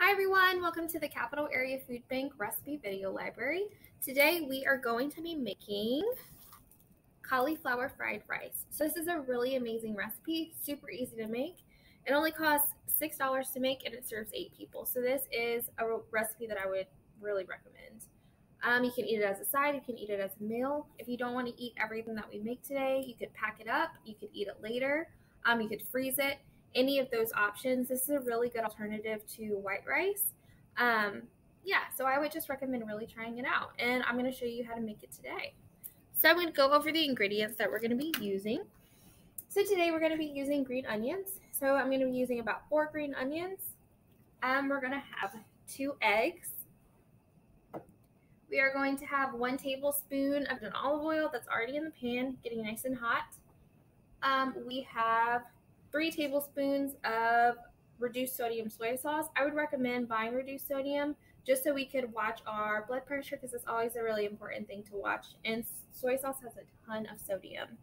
Hi everyone, welcome to the Capital Area Food Bank recipe video library. Today we are going to be making cauliflower fried rice. So this is a really amazing recipe, super easy to make. It only costs $6 to make and it serves 8 people. So this is a recipe that I would really recommend. You can eat it as a side, you can eat it as a meal. If you don't want to eat everything that we make today, you could pack it up, you could eat it later, you could freeze it. Any of those options. This is a really good alternative to white rice. Yeah, so I would just recommend really trying it out. And I'm going to show you how to make it today. So I'm going to go over the ingredients that we're going to be using. So today we're going to be using green onions. So I'm going to be using about 4 green onions. We're going to have 2 eggs. We are going to have 1 tablespoon of an olive oil that's already in the pan, getting nice and hot. We have 3 tablespoons of reduced sodium soy sauce. I would recommend buying reduced sodium just so we could watch our blood pressure, because it's always a really important thing to watch. And soy sauce has a ton of sodium.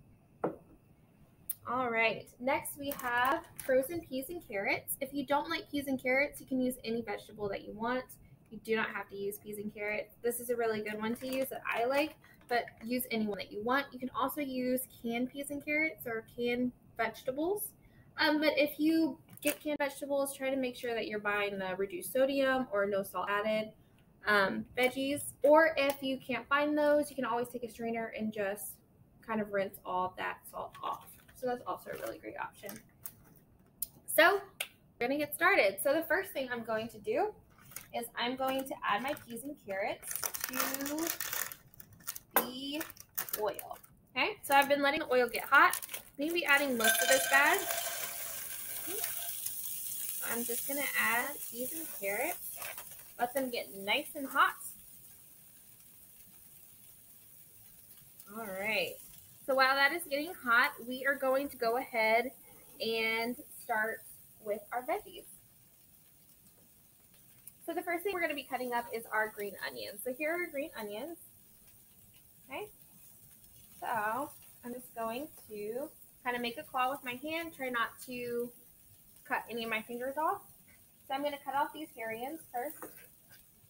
All right, next we have frozen peas and carrots. If you don't like peas and carrots, you can use any vegetable that you want. You do not have to use peas and carrots. This is a really good one to use that I like, but use any one that you want. You can also use canned peas and carrots or canned vegetables. But if you get canned vegetables, try to make sure that you're buying the reduced sodium or no salt added veggies. Or if you can't find those, you can always take a strainer and just kind of rinse all that salt off. So that's also a really great option. So we're going to get started. So the first thing I'm going to do is I'm going to add my peas and carrots to the oil. Okay, so I've been letting the oil get hot. I'm going to be adding most of this bag. I'm just going to add peas and carrots. Let them get nice and hot. All right. So while that is getting hot, we are going to go ahead and start with our veggies. So the first thing we're going to be cutting up is our green onions. So here are green onions. Okay. So I'm just going to kind of make a claw with my hand. Try not to cut any of my fingers off. So I'm going to cut off these hairy ends first.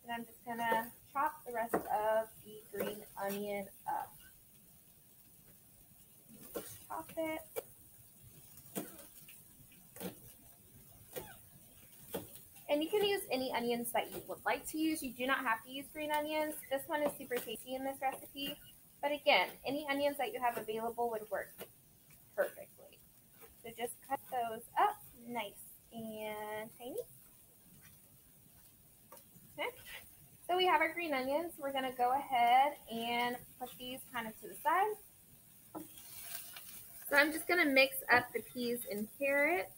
And I'm just going to chop the rest of the green onion up. Just chop it. And you can use any onions that you would like to use. You do not have to use green onions. This one is super tasty in this recipe. But again, any onions that you have available would work perfectly. So just cut those up nice and tiny. Okay. So we have our green onions. We're going to go ahead and put these kind of to the side. So I'm just going to mix up the peas and carrots.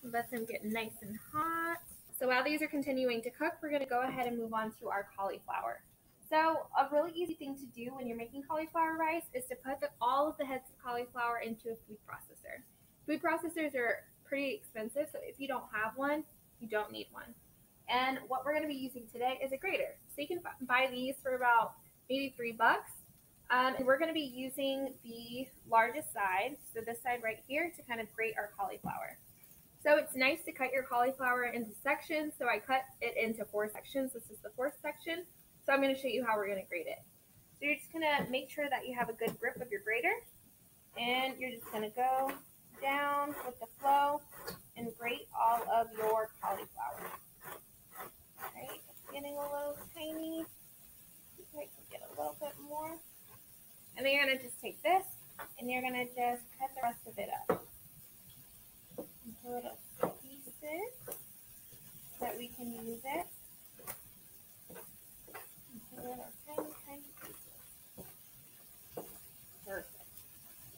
Let them get nice and hot. So while these are continuing to cook, we're going to go ahead and move on to our cauliflower. So a really easy thing to do when you're making cauliflower rice is to put all of the heads of cauliflower into a food processor. Food processors are pretty expensive, so if you don't have one, you don't need one. And what we're going to be using today is a grater. So you can buy these for about maybe $3. And we're going to be using the largest side, so this side right here, to kind of grate our cauliflower. So it's nice to cut your cauliflower into sections. So I cut it into 4 sections. This is the 4th section. So I'm going to show you how we're going to grate it. So you're just going to make sure that you have a good grip of your grater. And you're just going to go down with the flow and grate all of your cauliflower. Alright, it's getting a little tiny. Right, get a little bit more. And then you're going to just take this and you're going to just cut the rest of it up into little pieces so that we can use it into little tiny pieces. Perfect.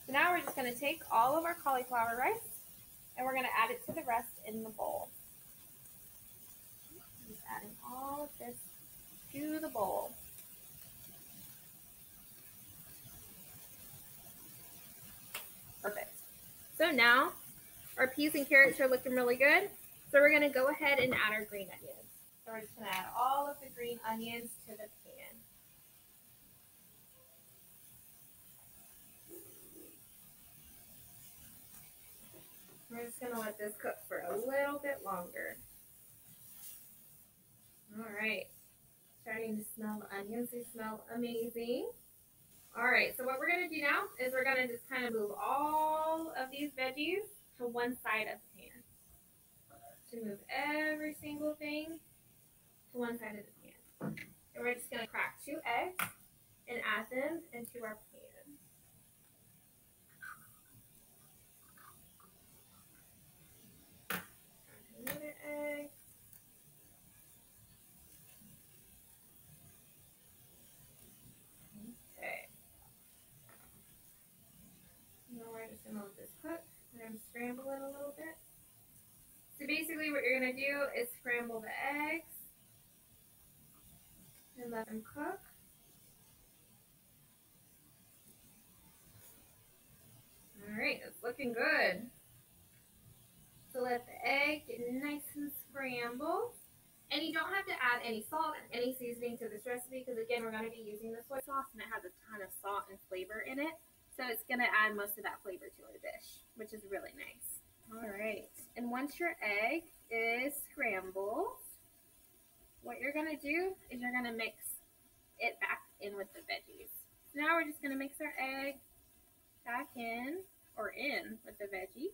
So now we're just going to take all of our cauliflower rice and we're going to add it to the rest in the bowl. Just adding all of this to the bowl. Perfect. So now our peas and carrots are looking really good. So we're going to go ahead and add our green onions. So we're just going to add all of the green onions to the pan. We're just going to let this cook for a little bit longer. smell the onions. They smell amazing. All right, so what we're gonna do now is we're gonna just kind of move all of these veggies to one side of the pan. To move every single thing to one side of the pan. And we're just gonna crack 2 eggs and add them into our pan. Add another egg. Okay. Now we're just gonna let this cook. We're gonna scramble it a little bit. So basically what you're gonna do is scramble the eggs and let them cook. All right, it's looking good. So let the egg get nice and scrambled. And you don't have to add any salt and any seasoning to this recipe because again, we're going to be using the soy sauce and it has a ton of salt and flavor in it. So it's going to add most of that flavor to our dish, which is really nice. All right, and once your egg is scrambled, what you're going to do is you're going to mix it back in with the veggies. So now we're just going to mix our egg back in with the veggies.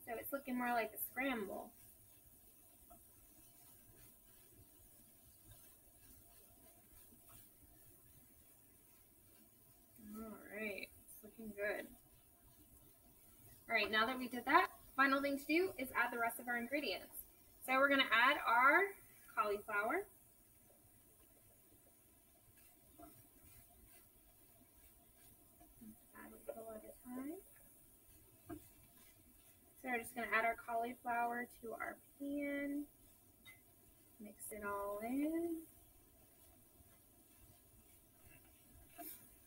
So it's looking more like a scramble. All right, it's looking good. All right, now that we did that, final thing to do is add the rest of our ingredients. So we're gonna add our cauliflower. Add a little at a time. So we're just gonna add our cauliflower to our pan. Mix it all in.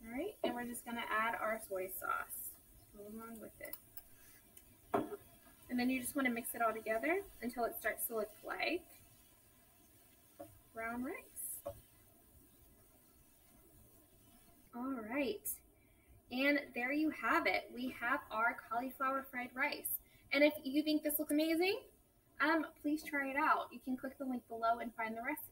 All right, and we're just gonna add our soy sauce along with it. And then you just want to mix it all together until it starts to look like brown rice. All right, and there you have it. We have our cauliflower fried rice. And if you think this looks amazing, please try it out. You can click the link below and find the recipe.